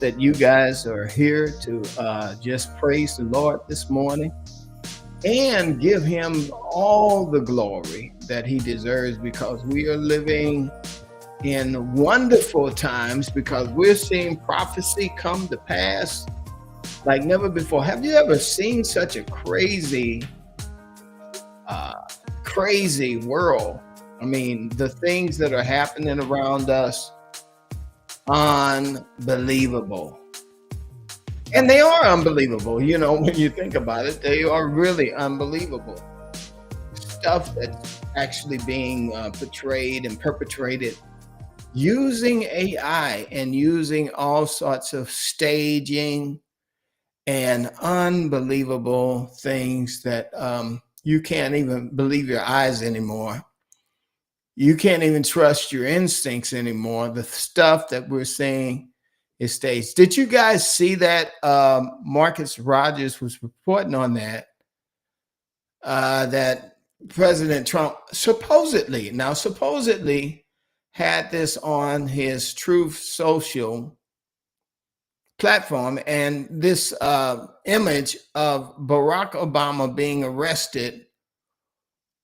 that you guys are here to just praise the Lord this morning and give him all the glory that he deserves because we are living in wonderful times because we're seeing prophecy come to pass like never before. Have you ever seen such a uh, crazy world? I mean, the things that are happening around us, unbelievable. And they are unbelievable, when you think about it, they are really unbelievable. Stuff that's actually being portrayed and perpetrated using AI and using all sorts of staging and unbelievable things that you can't even believe your eyes anymore. You can't even trust your instincts anymore. The stuff that we're seeing is staged. Did you guys see that? Marcus Rogers was reporting on that President Trump supposedly had this on his Truth Social platform, and this image of Barack Obama being arrested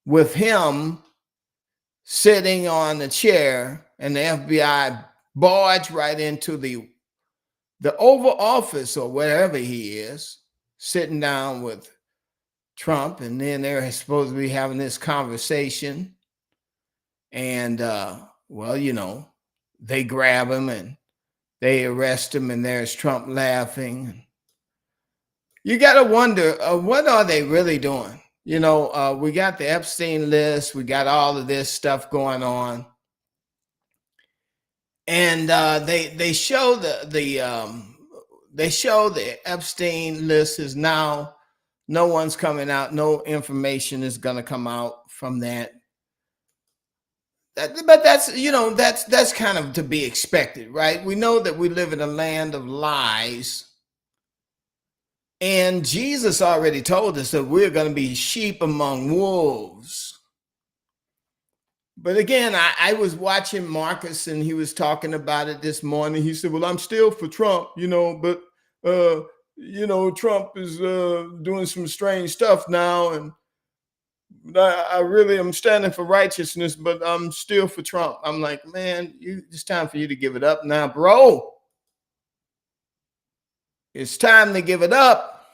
with him sitting on the chair and the FBI barged right into the Oval Office or wherever he is, sitting down with Trump, and then they're supposed to be having this conversation. And they grab him and they arrest him, and there's Trump laughing. You got to wonder, what are they really doing? We got the Epstein list, we got all of this stuff going on, and they show the Epstein list is now, no one's coming out, no information is going to come out from that. But that's kind of to be expected, right? We know that we live in a land of lies. And Jesus already told us that we're going to be sheep among wolves. But again, I was watching Marcus, and he was talking about it this morning. He said, well, I'm still for Trump, but, Trump is doing some strange stuff now. And I really am standing for righteousness, but I'm still for Trump. I'm like, man, it's time for you to give it up now, bro. It's time to give it up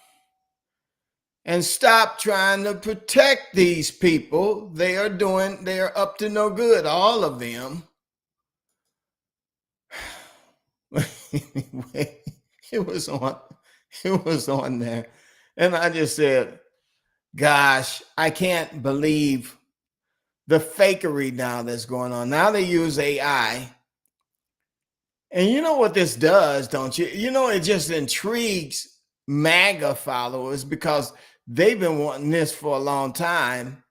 and stop trying to protect these people. They are up to no good, all of them. Anyway, it was on there. And I just said, gosh, I can't believe the fakery now that's going on. Now they use AI. And you know what this does, don't you? It just intrigues MAGA followers because they've been wanting this for a long time.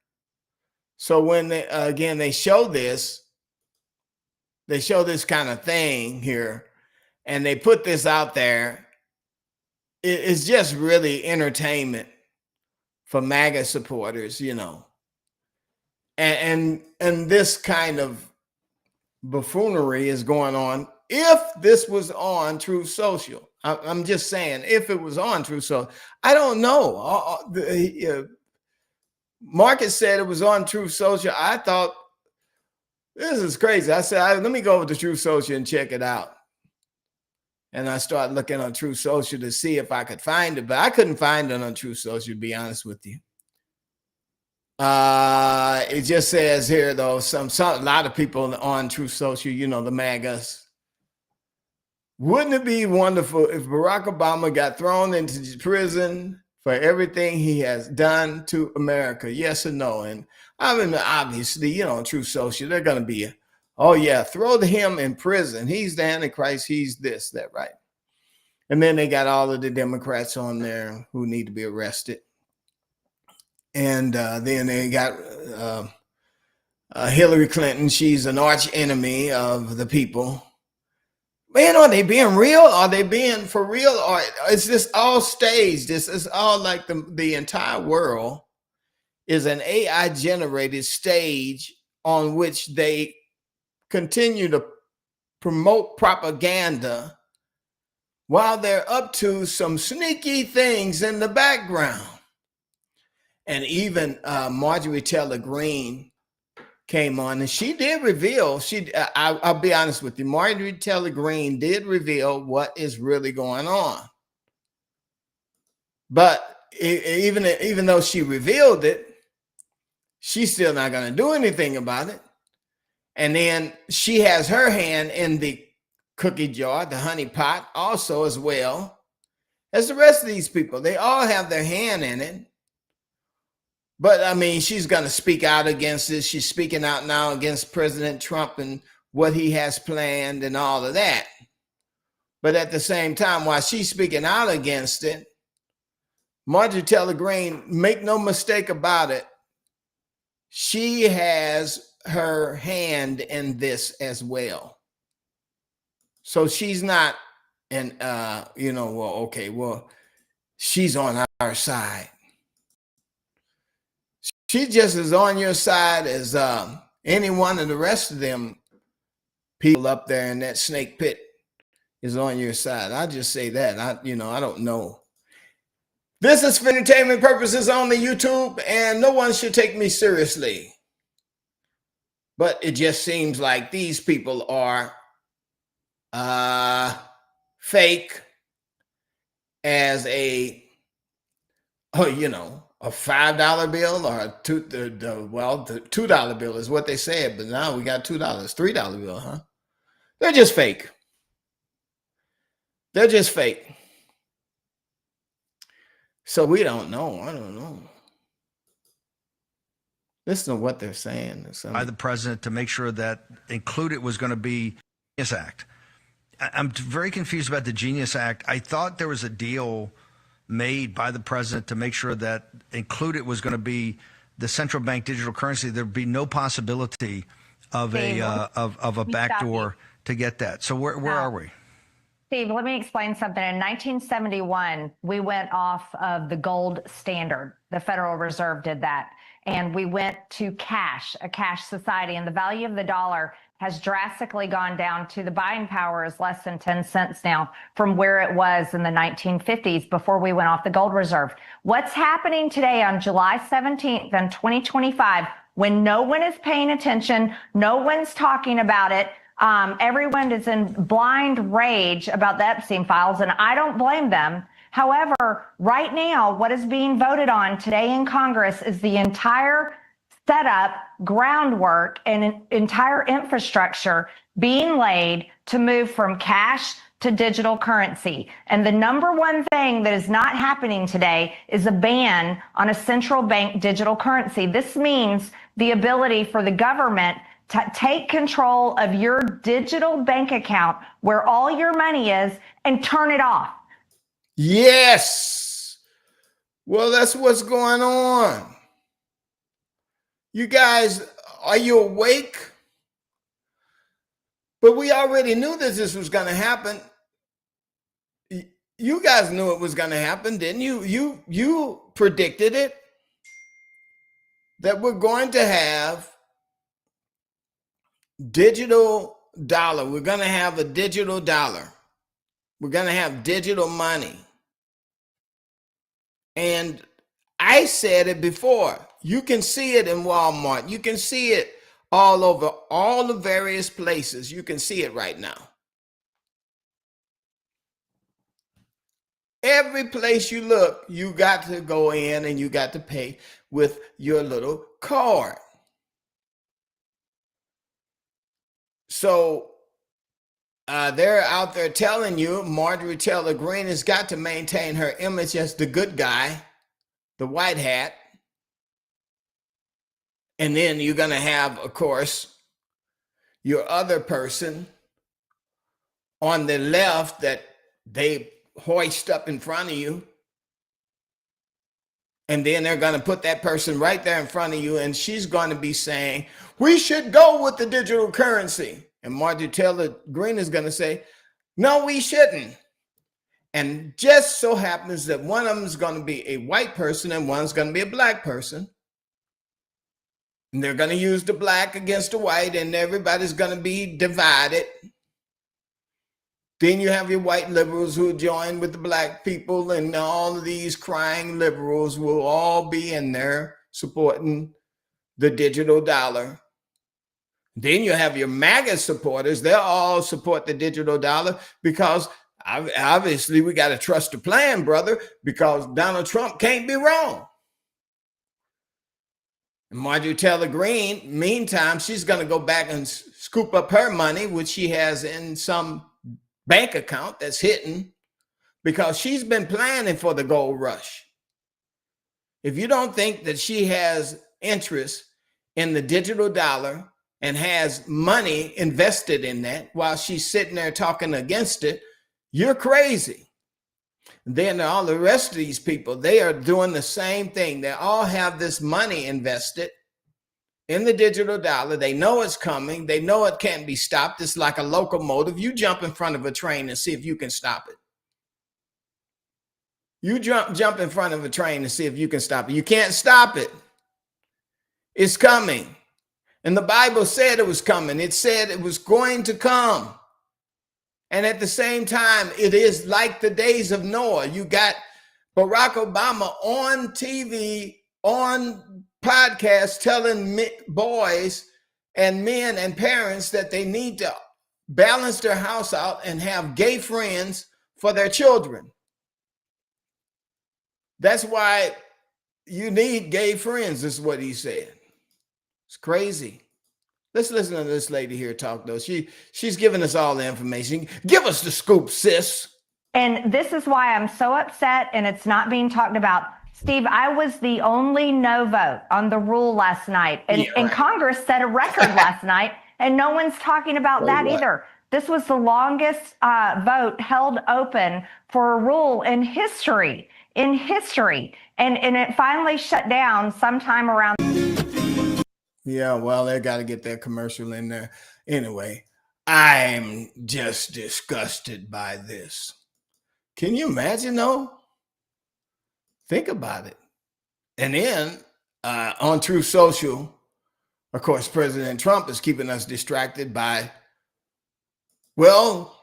So when they show this kind of thing here, and they put this out there, it's just really entertainment for MAGA supporters, and this kind of buffoonery is going on. If this was on Truth Social, I'm just saying, if it was on Truth Social, I don't know. Marcus said it was on Truth Social. I thought, this is crazy. I said, let me go over to Truth Social and check it out. And I started looking on Truth Social to see if I could find it, but I couldn't find it on Truth Social, to be honest with you. It just says here, though, a lot of people on Truth Social, the MAGAs. Wouldn't it be wonderful if Barack Obama got thrown into prison for everything he has done to America? Yes or no? And I mean, obviously, on Truth Social, they're going to be, oh yeah, throw him in prison. He's the Antichrist. He's this, that, right? And then they got all of the Democrats on there who need to be arrested. And then they got Hillary Clinton. She's an arch enemy of the people. Man, are they being real? Are they being for real? Or is this all staged? This is all like the entire world is an AI generated stage on which they continue to promote propaganda while they're up to some sneaky things in the background. And even Marjorie Taylor Greene came on, and she did reveal, I'll be honest with you, Marjorie Taylor Greene did reveal what is really going on. But even though she revealed it, she's still not going to do anything about it. And then she has her hand in the cookie jar, the honey pot, also as well as the rest of these people. They all have their hand in it. But I mean, she's going to speak out against it. She's speaking out now against President Trump and what he has planned and all of that. But at the same time, while she's speaking out against it, Marjorie Taylor Greene, make no mistake about it, she has her hand in this as well. So she's not, and she's on our side. She's just as on your side as any one of the rest of them people up there in that snake pit is on your side. I just say that. I don't know. This is for entertainment purposes on the YouTube, and no one should take me seriously. But it just seems like these people are fake as a $5 bill or the $2 bill is what they said, but now we got $2, $3 bill, huh? They're just fake. They're just fake. So we don't know. I don't know. Listen to what they're saying. By the president to make sure that included was going to be Genius Act. I'm very confused about the Genius Act. I thought there was a deal made by the president to make sure that included was going to be the central bank digital currency. There'd be no possibility of a backdoor to get that. So where are we? Steve, let me explain something. In 1971, we went off of the gold standard. The Federal Reserve did that. And we went to cash, a cash society. And the value of the dollar has drastically gone down to the buying power is less than 10 cents now from where it was in the 1950s before we went off the gold reserve. What's happening today on July 17th in 2025, when no one is paying attention, no one's talking about it, everyone is in blind rage about the Epstein files, and I don't blame them. However, right now, what is being voted on today in Congress is the entire setup, groundwork, and entire infrastructure being laid to move from cash to digital currency. And the number one thing that is not happening today is a ban on a central bank digital currency. This means the ability for the government to take control of your digital bank account where all your money is and turn it off. Yes. Well, that's what's going on. You guys, are you awake? But we already knew that this was going to happen. You guys knew it was going to happen, didn't you? You predicted it. That we're going to have digital dollar. We're going to have a digital dollar. We're going to have digital money. And I said it before. You can see it in Walmart. You can see it all over, all the various places. You can see it right now. Every place you look, you got to go in and you got to pay with your little card. So they're out there telling you Marjorie Taylor Greene has got to maintain her image as the good guy, the white hat. And then you're going to have, of course, your other person on the left that they hoist up in front of you. And then they're going to put that person right there in front of you. And she's going to be saying, we should go with the digital currency. And Marjorie Taylor Greene is going to say, no, we shouldn't. And just so happens that one of them is going to be a white person and one's going to be a black person. And they're going to use the black against the white, and everybody's going to be divided. Then you have your white liberals who join with the black people, and all of these crying liberals will all be in there supporting the digital dollar. Then you have your MAGA supporters. They'll all support the digital dollar because obviously we got to trust the plan, brother, because Donald Trump can't be wrong. And Marjorie Taylor Greene, meantime, she's going to go back and scoop up her money, which she has in some bank account that's hidden, because she's been planning for the gold rush. If you don't think that she has interest in the digital dollar and has money invested in that while she's sitting there talking against it, you're crazy. Then all the rest of these people, they are doing the same thing. They all have this money invested in the digital dollar. They know it's coming. They know it can't be stopped. It's like a locomotive. You jump in front of a train and see if you can stop it. You jump in front of a train and see if you can stop it. You can't stop it. It's coming. And the Bible said it was coming. It said it was going to come. And at the same time, it is like the days of Noah. You got Barack Obama on TV, on podcasts, telling boys and men and parents that they need to balance their house out and have gay friends for their children. That's why you need gay friends, is what he said. It's crazy. Let's listen to this lady here talk, though. She's giving us all the information. Give us the scoop, sis. And this is why I'm so upset, and it's not being talked about. Steve, I was the only no vote on the rule last night. And Congress set a record last night, and no one's talking about that either. This was the longest vote held open for a rule in history. And it finally shut down sometime around. Yeah, well, they got to get that commercial in there. Anyway, I'm just disgusted by this. Can you imagine, though? Think about it. And then on Truth Social, of course, President Trump is keeping us distracted by, well,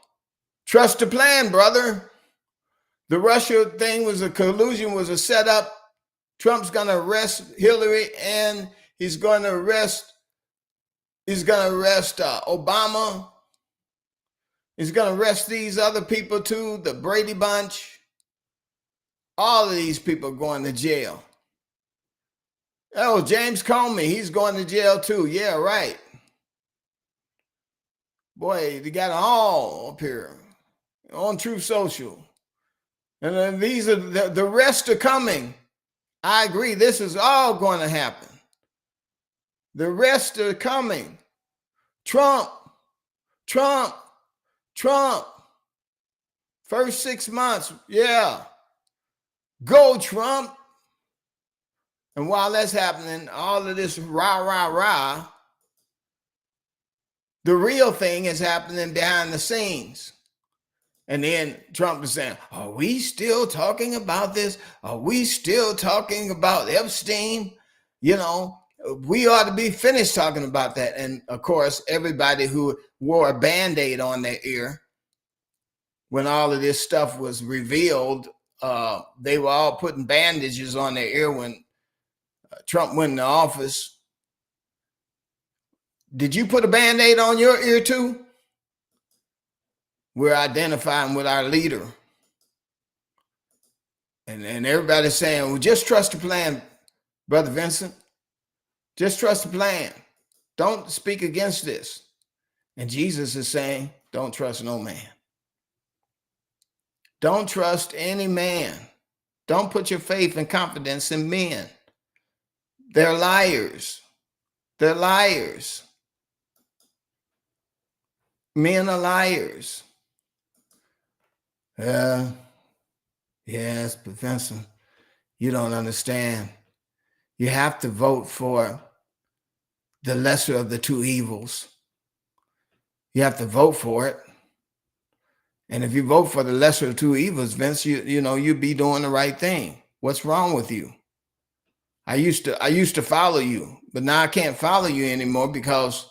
trust the plan, brother. The Russia thing was a collusion, was a setup. Trump's going to arrest Hillary, and he's going to arrest Obama. He's going to arrest these other people too, the Brady Bunch. All of these people are going to jail. Oh, James Comey, he's going to jail too. Yeah, right. Boy, they got it all up here on Truth Social. And then these are the rest are coming. I agree. This is all going to happen. The rest are coming. Trump. First 6 months. Yeah. Go, Trump. And while that's happening, all of this rah. The real thing is happening behind the scenes. And then Trump is saying, are we still talking about this? Are we still talking about Epstein? You know, we ought to be finished talking about that. And of course, everybody who wore a Band-Aid on their ear when all of this stuff was revealed, they were all putting bandages on their ear when Trump went into office. Did you put a Band-Aid on your ear too? We're identifying with our leader. And everybody's saying, well, just trust the plan, Brother Vincent. Just trust the plan. Don't speak against this. And Jesus is saying, don't trust no man. Don't trust any man. Don't put your faith and confidence in men. They're liars. They're liars. Men are liars. Yes, but Vincent, you don't understand. You have to vote for the lesser of the two evils. You have to vote for it. And if you vote for the lesser of two evils, Vince, you know, you'd be doing the right thing. What's wrong with you? I used to follow you, but now I can't follow you anymore because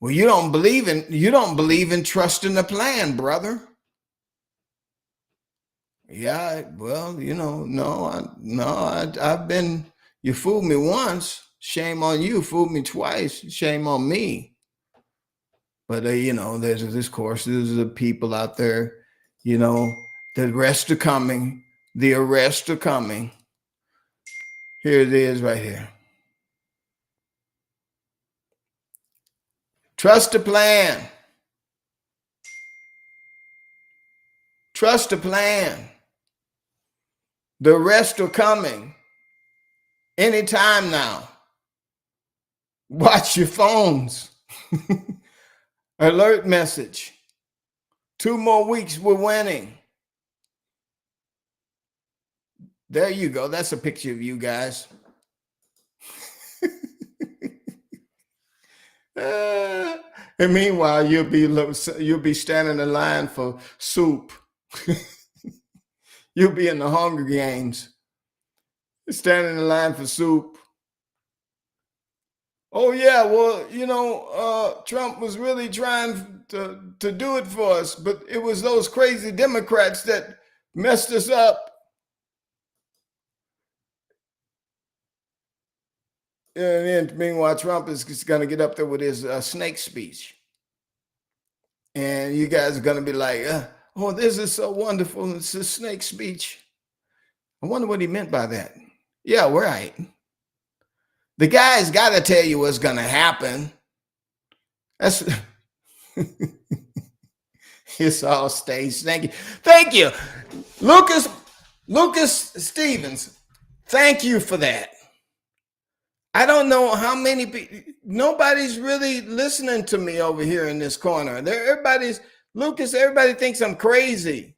Well, you don't believe in trusting the plan, brother. Yeah, well, I've been, you fooled me once, shame on you. Fooled me twice, shame on me. But there's this course, there's the people out there, the arrests are coming. The arrests are coming. Here it is right here. Trust the plan. Trust the plan. The arrests are coming anytime now. Watch your phones. Alert message. 2 more weeks, we're winning. There you go. That's a picture of you guys. And meanwhile, you'll be standing in line for soup. You'll be in the Hunger Games, standing in line for soup. Oh yeah, well, Trump was really trying to do it for us, but it was those crazy Democrats that messed us up. And then meanwhile, Trump is going to get up there with his snake speech. And you guys are going to be like, oh, this is so wonderful. It's a snake speech. I wonder what he meant by that. Yeah, right. The guy's got to tell you what's going to happen. That's it's all staged. Thank you. Lucas Stevens. Thank you for that. I don't know how many people, nobody's really listening to me over here in this corner. Everybody thinks I'm crazy.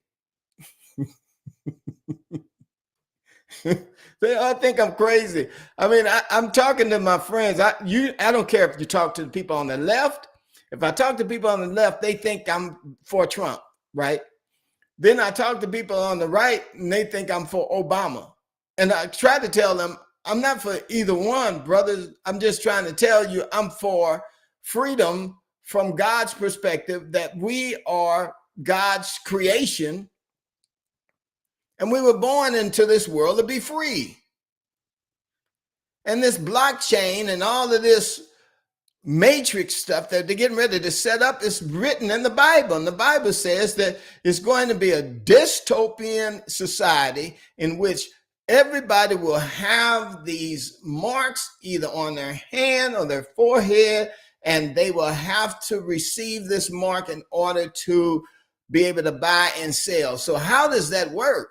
They all think I'm crazy. I mean, I'm talking to my friends. I don't care if you talk to the people on the left. If I talk to people on the left, they think I'm for Trump, right? Then I talk to people on the right and they think I'm for Obama. And I try to tell them, I'm not for either one, brothers. I'm just trying to tell you I'm for freedom from God's perspective, that we are God's creation. And we were born into this world to be free. And this blockchain and all of this matrix stuff that they're getting ready to set up is written in the Bible. And the Bible says that it's going to be a dystopian society in which everybody will have these marks either on their hand or their forehead, and they will have to receive this mark in order to be able to buy and sell. So how does that work?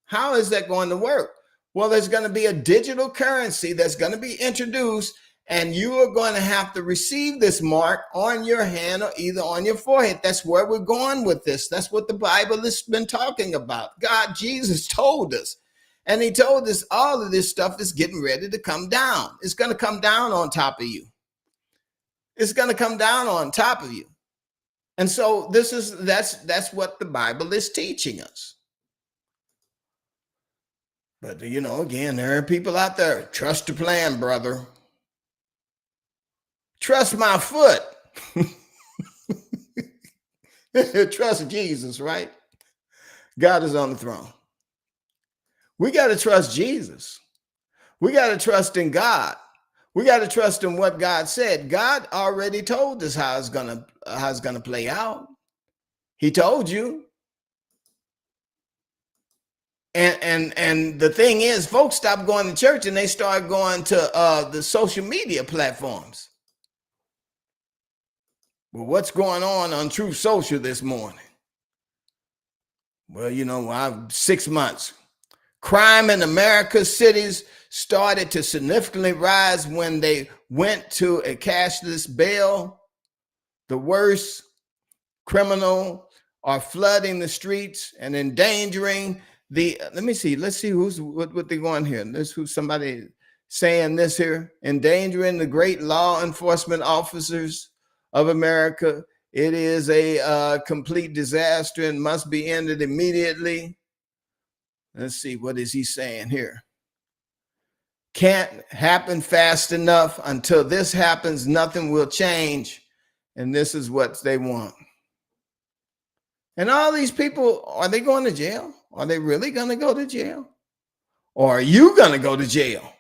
How is that going to work? Well, there's going to be a digital currency that's going to be introduced, and you are going to have to receive this mark on your hand or either on your forehead. That's where we're going with this. That's what the Bible has been talking about. God, Jesus told us. And he told us all of this stuff is getting ready to come down. It's going to come down on top of you. It's going to come down on top of you. And so that's what the Bible is teaching us. But, again, there are people out there. Trust the plan, brother. Trust my foot. Trust Jesus, right? God is on the throne. We got to trust Jesus. We got to trust in God. We got to trust in what God said. God already told us how it's gonna play out. He told you. And the thing is, folks stop going to church and they start going to the social media platforms. Well, what's going on Truth Social this morning? Well, I've 6 months. Crime in America's cities started to significantly rise when they went to a cashless bail. The worst criminal are flooding the streets and endangering let's see what they're going here. This who's somebody saying this here, endangering the great law enforcement officers of America. It is a complete disaster and must be ended immediately. Let's see, what is he saying here? Can't happen fast enough. Until this happens, nothing will change. and this is what they want. And all these people, are they going to jail? Are they really going to go to jail? Or are you going to go to jail?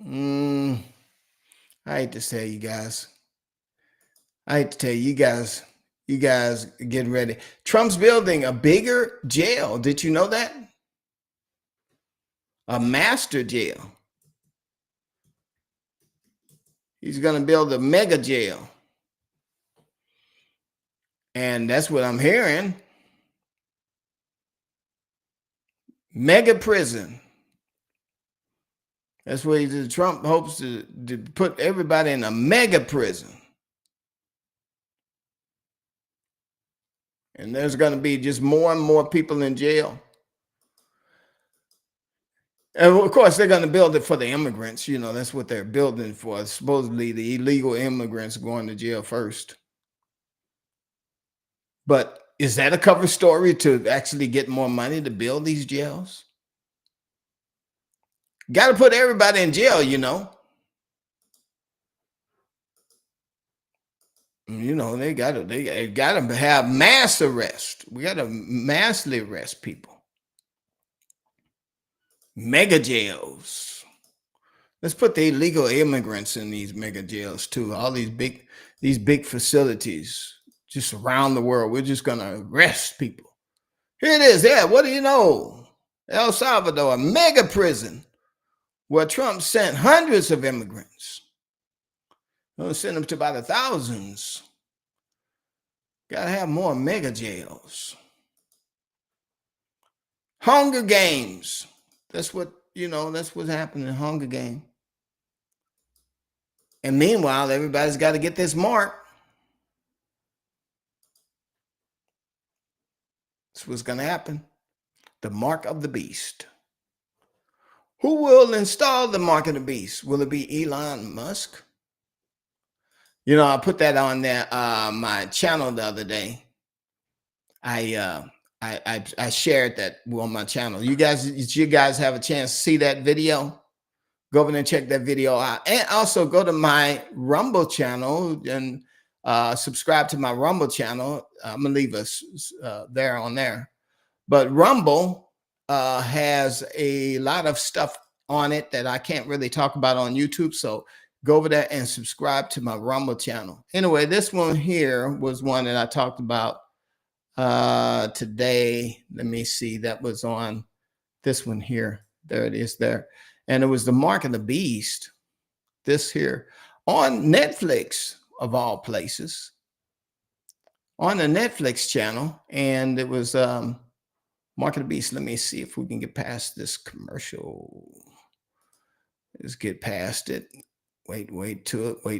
I hate to tell you guys. I hate to tell you guys, get ready. Trump's building a bigger jail. Did you know that? A master jail. He's going to build a mega jail. And that's what I'm hearing. Mega prison. That's what Trump hopes to put everybody in a mega prison. And there's going to be just more and more people in jail. And of course, they're going to build it for the immigrants. You know, that's what they're building for. Supposedly, the illegal immigrants going to jail first. But is that a cover story to actually get more money to build these jails? Got to put everybody in jail, you know. You know, they got to have mass arrest. We got to massively arrest people. Mega jails. Let's put the illegal immigrants in these mega jails too. All these big facilities just around the world. We're just going to arrest people. Here it is. Yeah, what do you know? El Salvador, a mega prison where Trump sent hundreds of immigrants. He'll send them to by the thousands. Got to have more mega jails. Hunger Games. That's what, that's what's happening in Hunger Games. And meanwhile, everybody's got to get this mark. That's what's going to happen. The mark of the beast. Who will install the mark of the beast? Will it be Elon Musk? I put that on there, my channel the other day. I shared that on my channel. Did you guys have a chance to see that video? Go over and check that video out. And also go to my Rumble channel and subscribe to my Rumble channel. I'm going to leave us there on there. But Rumble has a lot of stuff on it that I can't really talk about on YouTube. So go over there and subscribe to my Rumble channel. Anyway, this one here was one that I talked about today. Let me see. That was on this one here. There it is there. And it was the mark of the beast. This here on Netflix, of all places, on the Netflix channel. And it was mark of the beast. Let me see if we can get past this commercial. Let's get past it. Wait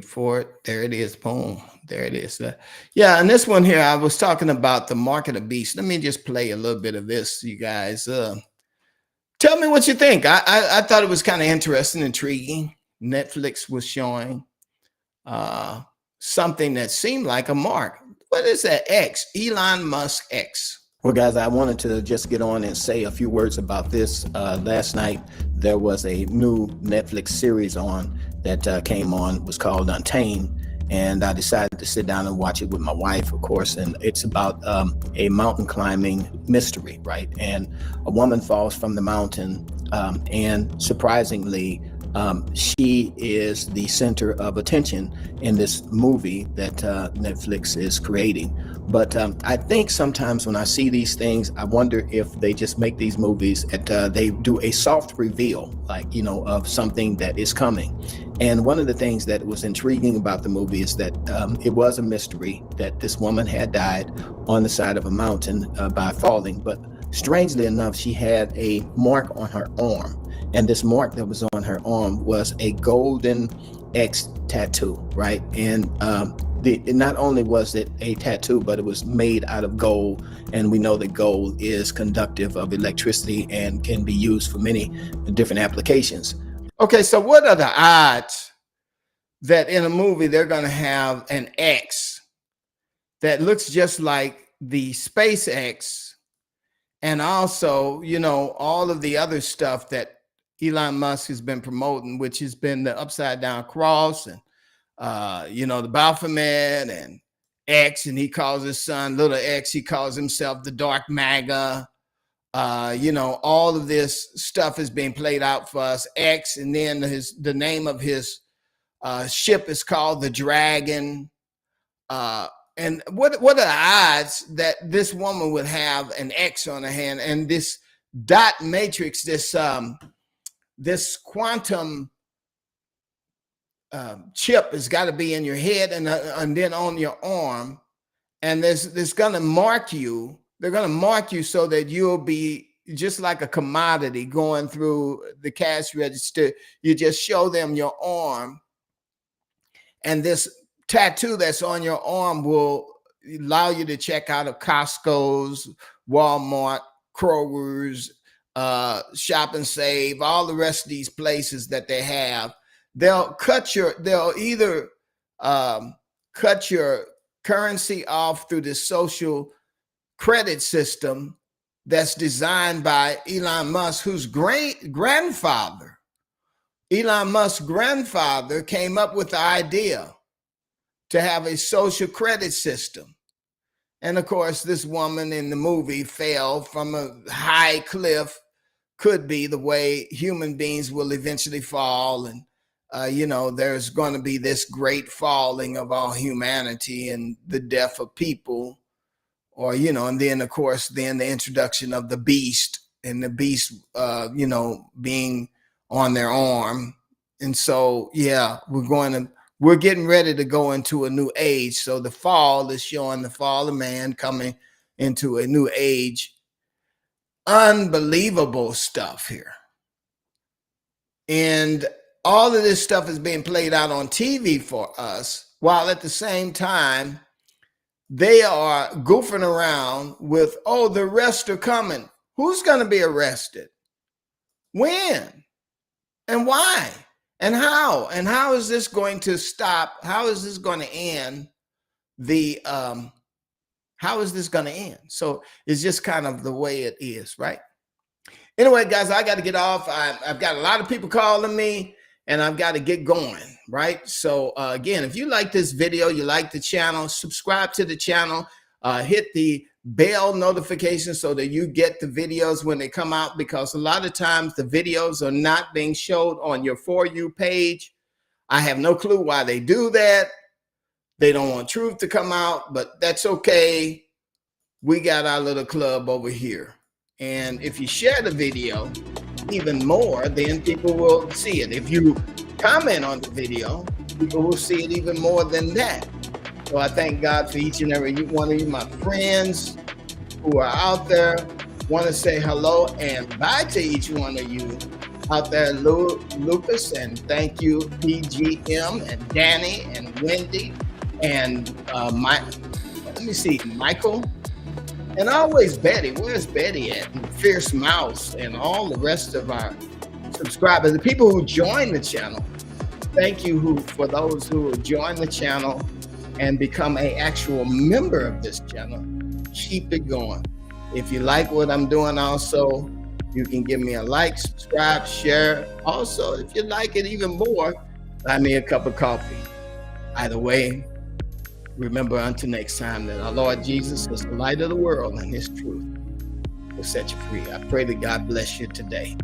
for it. There it is. Boom. There it is. Yeah. And this one here, I was talking about the mark of the beast. Let me just play a little bit of this, you guys. Tell me what you think. I thought it was kind of interesting, intriguing. Netflix was showing something that seemed like a mark. What is that X? Elon Musk X. Well, guys, I wanted to just get on and say a few words about this. Last night, there was a new Netflix series on that came on. It was called Untamed. And I decided to sit down and watch it with my wife, of course. And it's about a mountain climbing mystery, right? And a woman falls from the mountain. And surprisingly, she is the center of attention in this movie that Netflix is creating. But I think sometimes when I see these things, I wonder if they just make these movies that they do a soft reveal, like, of something that is coming. And one of the things that was intriguing about the movie is that it was a mystery that this woman had died on the side of a mountain by falling. But strangely enough, she had a mark on her arm. And this mark that was on her arm was a golden X tattoo, right? And not only was it a tattoo, but it was made out of gold. And we know that gold is conductive of electricity and can be used for many different applications. Okay, so what are the odds that in a movie they're going to have an X that looks just like the SpaceX, and also, all of the other stuff that Elon Musk has been promoting, which has been the upside down cross and the Baphomet and X, and he calls his son little X. He calls himself the Dark MAGA. All of this stuff is being played out for us. X, and then the name of his ship is called the Dragon. And what are the odds that this woman would have an X on her hand, and this dot matrix, this quantum chip has got to be in your head and then on your arm, and there's going to mark you. They're going to mark you so that you'll be just like a commodity going through the cash register. You just show them your arm, and this tattoo that's on your arm will allow you to check out of Costco's, Walmart, Kroger's, Shop and Save, all the rest of these places that they have. They'll either cut your currency off through this social credit system that's designed by Elon Musk, whose great-grandfather, Elon Musk's grandfather, came up with the idea to have a social credit system. And of course, this woman in the movie fell from a high cliff, could be the way human beings will eventually fall. And, there's going to be this great falling of all humanity and the death of people. Or, and then, of course, then the introduction of the beast, and the beast, being on their arm. And so, yeah, we're getting ready to go into a new age. So the fall is showing the fall of man coming into a new age. Unbelievable stuff here. And all of this stuff is being played out on TV for us, while at the same time, they are goofing around with, the arrests are coming. Who's going to be arrested? When? And why? And how? And how is this going to stop? How is this going to end? How is this going to end? So it's just kind of the way it is, right? Anyway, guys, I got to get off. I've got a lot of people calling me, and I've got to get going, right? So again, if you like this video, you like the channel, subscribe to the channel, hit the bell notification so that you get the videos when they come out, because a lot of times the videos are not being showed on your For You page. I have no clue why they do that. They don't want truth to come out, but that's okay. We got our little club over here. And if you share the video even more, then people will see it. If you comment on the video, people will see it even more than that. So I thank God for each and every one of you, my friends who are out there. Want to say hello and bye to each one of you out there, Lucas, and thank you, PGM, and Danny, and Wendy, and Michael, and always Betty. Where's Betty at? And Fierce Mouse, and all the rest of our subscribers, the people who join the channel. Thank you for those who join the channel and become an actual member of this channel. Keep it going. If you like what I'm doing, also, you can give me a like, subscribe, share. Also, if you like it even more, buy me a cup of coffee. Either way, remember until next time that our Lord Jesus is the light of the world, and his truth will set you free. I pray that God bless you today.